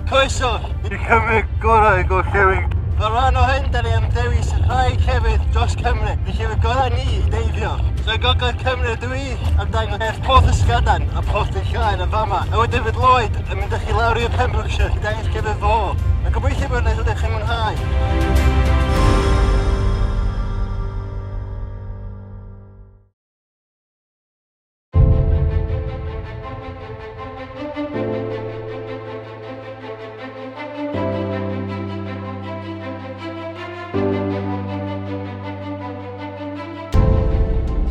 Croeso i Cymru Gorau'r Gorllewin. Fel rhan o hyn, da ni am dewis rhai llefydd dros Cymru. Ni llefydd gorau ni i ddeifio. So i Ngogledd Cymru dwi am dangos Porth Ysgadan a Porth Llŷn yn fama. A wedyn fydd Lloyd yn mynd â chi lawr i'r Pembrokeshire i dangos llefydd fo. A gobeithio bod yna ydych chi'n mwynhau.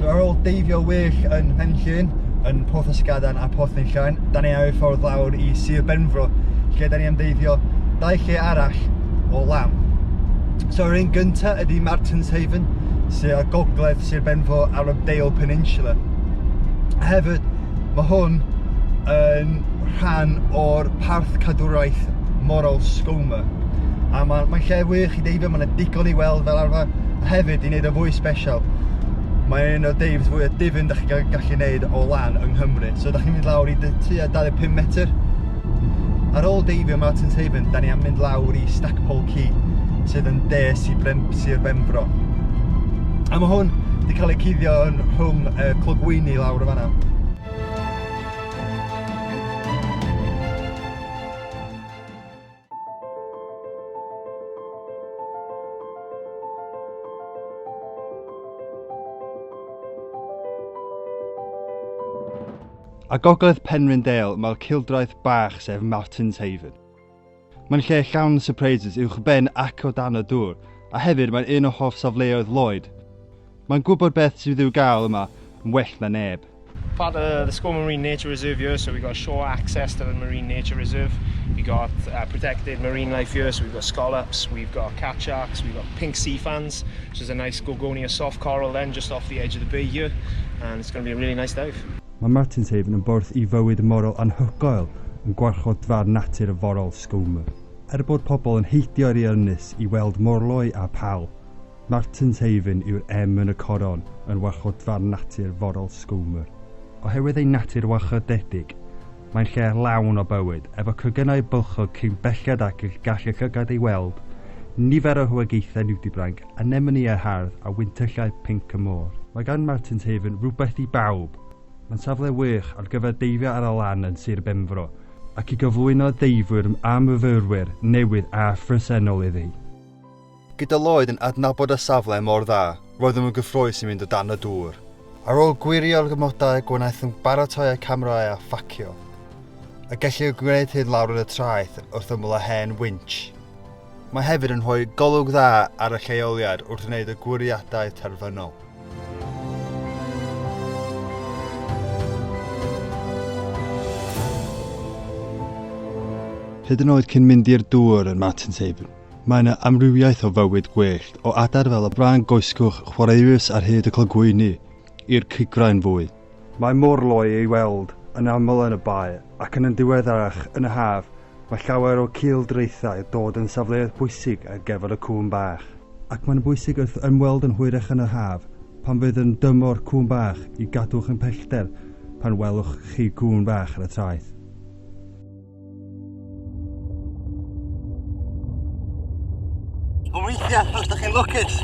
Ar ôl deifio wych yn Mhen Llŷn, yn Porth Ysgadan a Porth Llŷn, da ni ar y ffordd lawr i Sir Benfro, lle da ni am deifio 2 lle arall o lam. So yr un gyntaf ydy Martin's Haven, sydd ar gogledd Sir Benfro ar y Dale Peninsula. Hefyd, mae hwn yn rhan o'r parth cadwraeth morol Sgomer. A mae'n lle wych i deifio, mae'n digon i weld fel arfer, a hefyd i wneud o fwy special. Mae'n un o deifs fwy o difyn da chi gallu gwneud o lan yng Nghymru. So da chi'n mynd lawr i tua 25 metr. Ar ôl deifio Martin's Haven, da ni am mynd lawr i Stackpole Quay, sydd yn de Sir Benfro. A mae hwn wedi cael ei cuddio yn rhwng clogwyni lawr y fan'na. A gogledd Penrhyndale mae'r cildraeth bach sef Martin's Haven. Mae'n lle llawn surprises uwch ben ac o dan y dŵr, a hefyd mae'n un o hoff safleoedd Lloyd. Mae'n gwybod beth sydd i'w gael yma yn well na neb. Part of the Sgomer Marine Nature Reserve here, so we've got shore access to the Marine Nature Reserve. We've got protected marine life here, so we've got scallops, we've got cat sharks, we've got pink sea fans, which is a nice Gorgonia soft coral then just off the edge of the bay here, and it's going to be a really nice dive. Mae Martin's Haven yn borth i fywyd morol anhygoel yn Gwarchodfa Natur Forol Sgomer. Bod pobl yn heidio'r i ynys i weld morloi a pal, Martin's Haven yw'r yn y coron yn Gwarchodfa Natur Forol Sgomer. Oherwydd ei natur warchodedig, mae'n lle lawn o bywyd, efo cygynnau bylchog cyn belled ac gall y llygad ei weld, nifer o hwygeithau niwdibranc, anemonïau hardd a wyntyllau pinc y môr. Mae gan Martin's Haven rhywbeth i bawb. Mae'n safle wych ar gyfer deifio ar y lan yn Sir Benfro, ac i gyflwyno deifwyr a myfyrwyr newydd a phresennol iddi. Gyda Lloyd yn adnabod y safle mor dda, roeddwn yn gyffrous i mynd o dan y dŵr. Ar ôl gwirio'r gymodau, gwnaethon baratoi y camerâu a ffacio, a gellir gwneud hyn lawr yn y traeth wrth ymwyl y hen winch. Mae hefyd yn rhoi golwg dda ar y lleoliad wrth wneud y gwiriadau terfynol. Hyd yn oed cyn mynd i'r dŵr yn Martin's Haven, mae yna amrywiaeth o fywyd gwyllt o adar fel y bran goesgwch chwaraeus ar hyd y clogwyni i'r cigraen fwy. Mae môr-loi ei weld yn aml yn y bae ac yn diweddarach yn y haf, mae llawer o cildraethau dod yn safleoedd bwysig ar gyfer y cŵn bach. Ac mae'n bwysig wrth ymweld yn hwyrach yn y haf pan fydd yn dymor cŵn bach i gadwch yn pellter pan welwch chi cŵn bach ar y traeth. O weithiau, os ydych chi'n lwcus,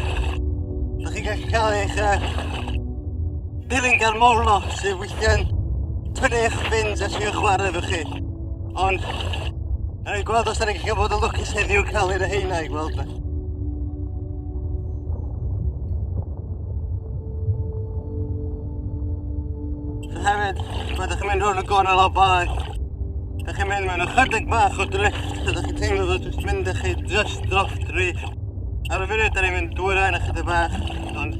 ydych chi'n gallu cael eich dilyn gan morlo sydd weithiau'n tynnu eich fins a sy'n chwarae efo chi. Ond, yn ei gweld os ydych chi'n cael bod yn lwcus heddiw cael un o heina i gweld fe. So hefyd, mae ydych chi'n mynd rhwng y gornel o bae. Ydych chi'n mynd mewn ychydig bach o drift, ydych chi'n teimlo fod jyst mynd â chi just dros drift. Ar y funud, da ni'n mynd dwyrain ychydig bach, ond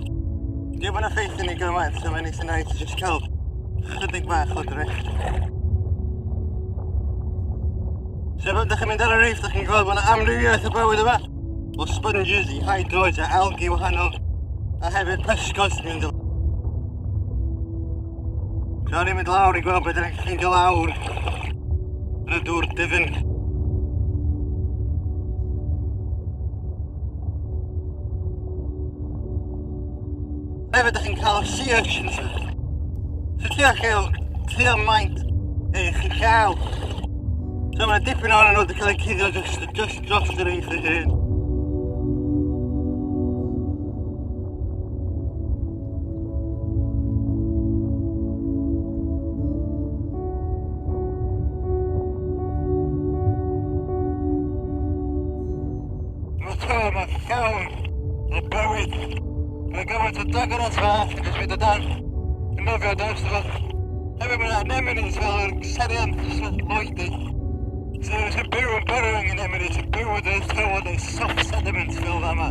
diw bod yna ffeithio ni gymaint, so mae'n eisiau nice jyst cael ychydig bach o drift. So pan ydych chi'n mynd ar y reef, ydych chi'n gweld bod yna amrywiaeth o bywyd yma. O sponges i hydroids a algae wahanol, a hefyd pysgod sy'n mynd o. So ni'n mynd lawr i gweld beth ydych chi'n cael lawr yn y dŵr difyn. Hefyd ydych chi'n cael sea urchins. So tua maint eich llaw. So mae dipyn o'n nhw wedi cael ei cuddio just dros yr eich hyn. Mae llawn o bywyd. Mae gymaint o dagon at fa, jyst fydd o dan. Yn nofio dan, so hefyd mae'n anemones fel yr serian Lloyd. So sy'n byw yn burrowing yn anemones, sy'n byw yn y tywod neu soft sediment fel fama.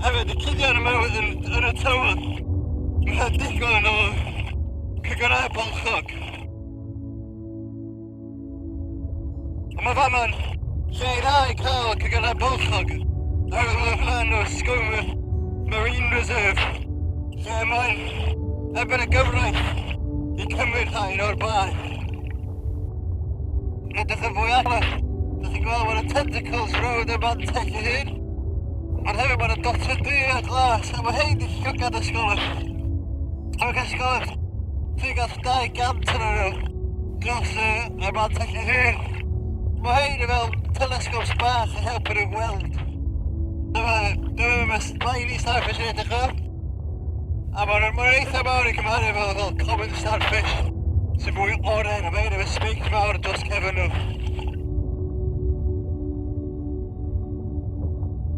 Hefyd, y cuddion yma yn y tywod, mae digon o cygyrau bolchog. Mae fama'n lle i dda i cael cygyrau bolchog. Oherwydd mae'n rhan o Sgomer Marine Reserve, lle mae'n ebyn y gyfraith i cymryd rhain o'r bai. Edrych yn fwy arall, ydych chi'n gweld bod y tentacles rownd y mantell i hyn. Ond hefyd mae'n dotio du a glas, a mae hein i llwgad y sgolwg. A mae'n cael sgolwg 3,200 yn nhw dros y mantell y hyn. Mae hein yn fel telescopes bach yn helpu nhw weld. Dyma mae spiny starfish yn edrych o. A mae'n eitha mawr i cymharu fel common starfish sy'n mwy oren, a mae ein efo speic mawr dros cefn nhw.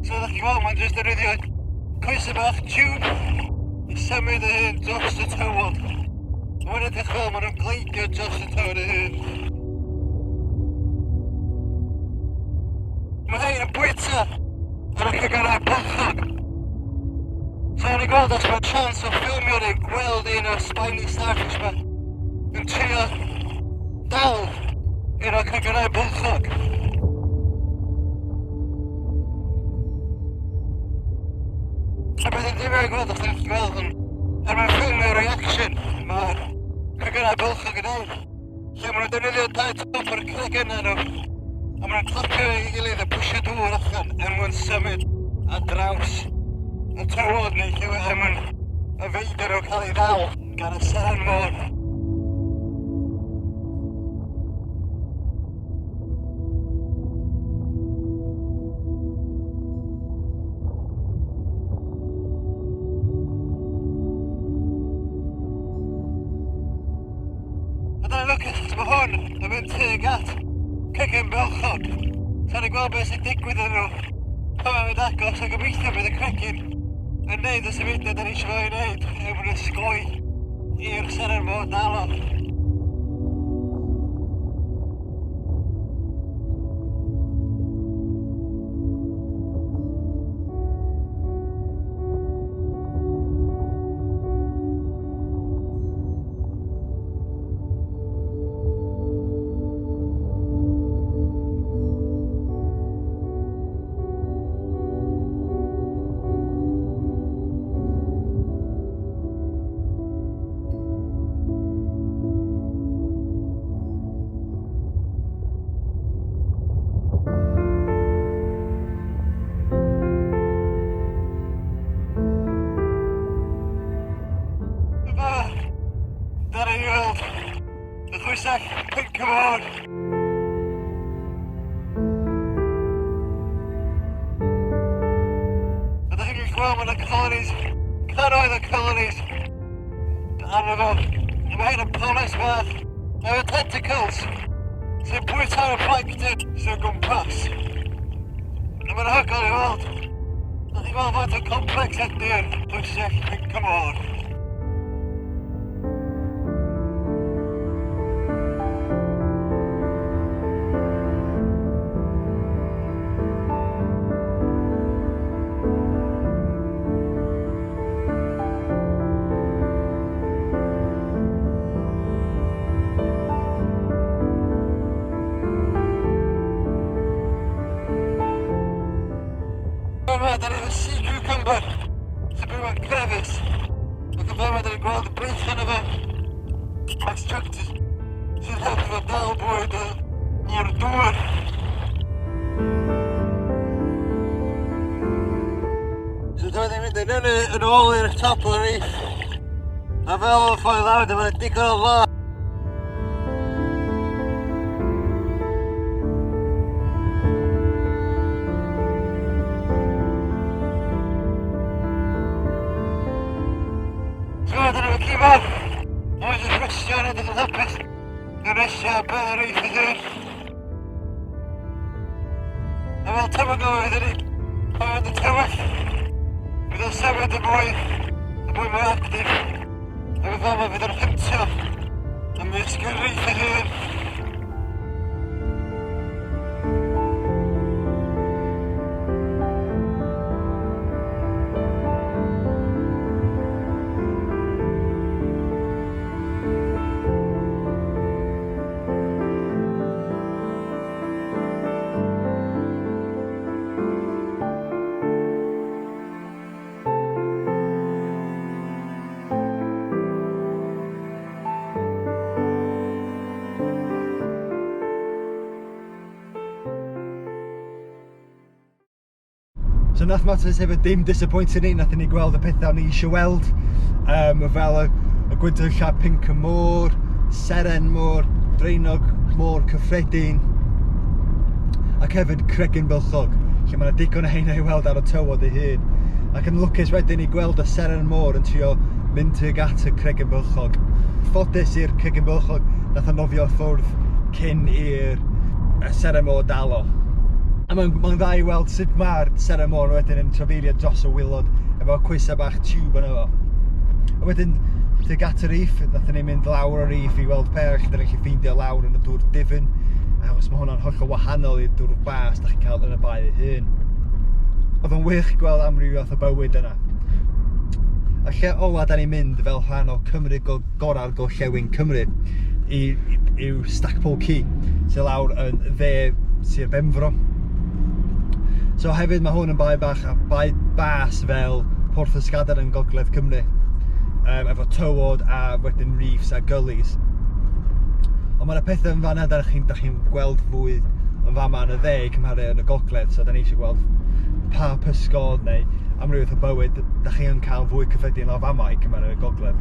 So ydych chi'n gweld, mae'n jyst yn ryddio coesau bach tiwb i symud y hyn dros y tywod. Mae'n edrych fel maen nhw'n gleidio dros y tywod y hyn. Mae hyn yn bwyta ar y cygyrau bolchog. So ni'n gweld os mae'n chance o ffilmio neu gweld un o'r spiny starfish ma yn trio dal un o'r cygyrau bolchog. A beth yn ddifur gweld os ydych chi'n gweld yn mae'n ffilmio reaction mae'r cygyrau bolchog yn ei. Lle maen nhw'n defnyddio dau top o'r cregyn nhw. A maen nhw'n clapio i gilydd a pwysio dŵr allan mwyn symud ar draws y tywod neu lle mae'n y feidr o cael ei ddal gan y seren môr. Mae hwn yn mynd tuag at cregyn bolchog. So ni'n gweld beth sy'n digwydd yn nhw. Pan mae'n mynd agos a gobeithio bydd y cregyn yn neud y sefydliad yn eisiau fo'i wneud yn ysgoi i'r seren môr dalo. Pink môr. Ydych chi'n gweld mae'n y colonies, cannoedd o colonies arno fo. Mae hyn yn polis fach, efo tentacles sy'n bwyta'r y plankton sy'n gwmpas. A mae'n hygol i weld. Ydych chi'n gweld faint o complex ydy'r pwysig pink môr. allan o fe extractors sy'n helpu fe dal bwyd o'r dwy'r. So dwi'n mynd yn ôl i'r top o'r reef. A fel o'n ffoi lawr, dyma digon o la. So dyna fe cifod. Oes y rhwystio yn edrych yn hapus. Yn eisiau beth yr reif i ddyn. A fel tymor gofyd yn ni. A fydd y tymor. Bydd yn sefyd y bwy mwy actif. A fydd yma fydd yn hyntio ymysg yr reif i ddyn. So nath matters hefyd dim disappointing ni, nath ni gweld y pethau ni eisiau weld, fel y gwydwyll a pinc y môr, seren môr, dreinog môr cyffredin, ac hefyd cregyn bylchog, lle mae yna digon o heina i weld ar y tywod ei hun. Ac yn lwcus wedyn ni gweld y seren môr yn trio mynd tuag at y cregyn bylchog. Ffodus i'r cregyn bylchog nath anofio ffwrdd cyn i'r seren môr dalo. A mae'n dda i weld sut mae'r seren môr wedyn yn trafeilio dros y wilod efo cwisa bach tiwb yn efo. A wedyn, tuag at y reef, nathon ni mynd lawr y reef i weld perch, da ni'n gallu ffeindio lawr yn y dŵr difyn. Achos mae hwnna'n hollol wahanol i'r dŵr bas da chi'n cael yn y bae ei hun. Oedd yn wych gweld amrywiol o bywyd yna. A lle ola da ni'n mynd fel rhan o Cymru Gorau'r Gorllewin Cymru yw Stackpole Quay, sy'n lawr yn dde Sir Benfro. So hefyd mae hwn yn bae bas fel Porth Ysgaden yn Ngogledd Cymru, efo tywod a wedyn reefs a gullies. Ond mae yna pethau yn fan'na da chi'n gweld fwy yn fama yn y dde i cymharu yn y gogledd, so da ni eisiau gweld pa pysgod neu amrywiol o bywyd da chi'n cael fwy cyffredin o fama i cymharu yn y gogledd.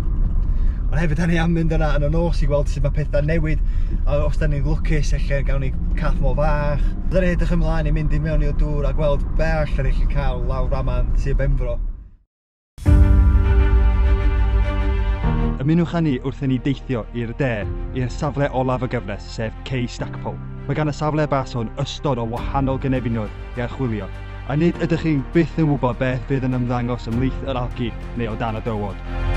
Ond hefyd da ni am mynd yna yn y nos i gweld sut mae pethau newid, a os da ni'n lwcus lle gawn ni cath mor fach. Da ni edrych ymlaen i mynd i mewn i'r dŵr a gweld be all da ni'n cael lawr raman Sir Benfro. Ymunwch â ni wrth i ni deithio i'r de, i'r safle olaf y gyfres, sef Cay Stackpole. Mae gan y safle bas hwn ystod o wahanol gynefinoedd i archwilio, a nid ydych chi'n byth yn wybod beth fydd yn ymddangos ymhlith yr algi neu o dan y dywod.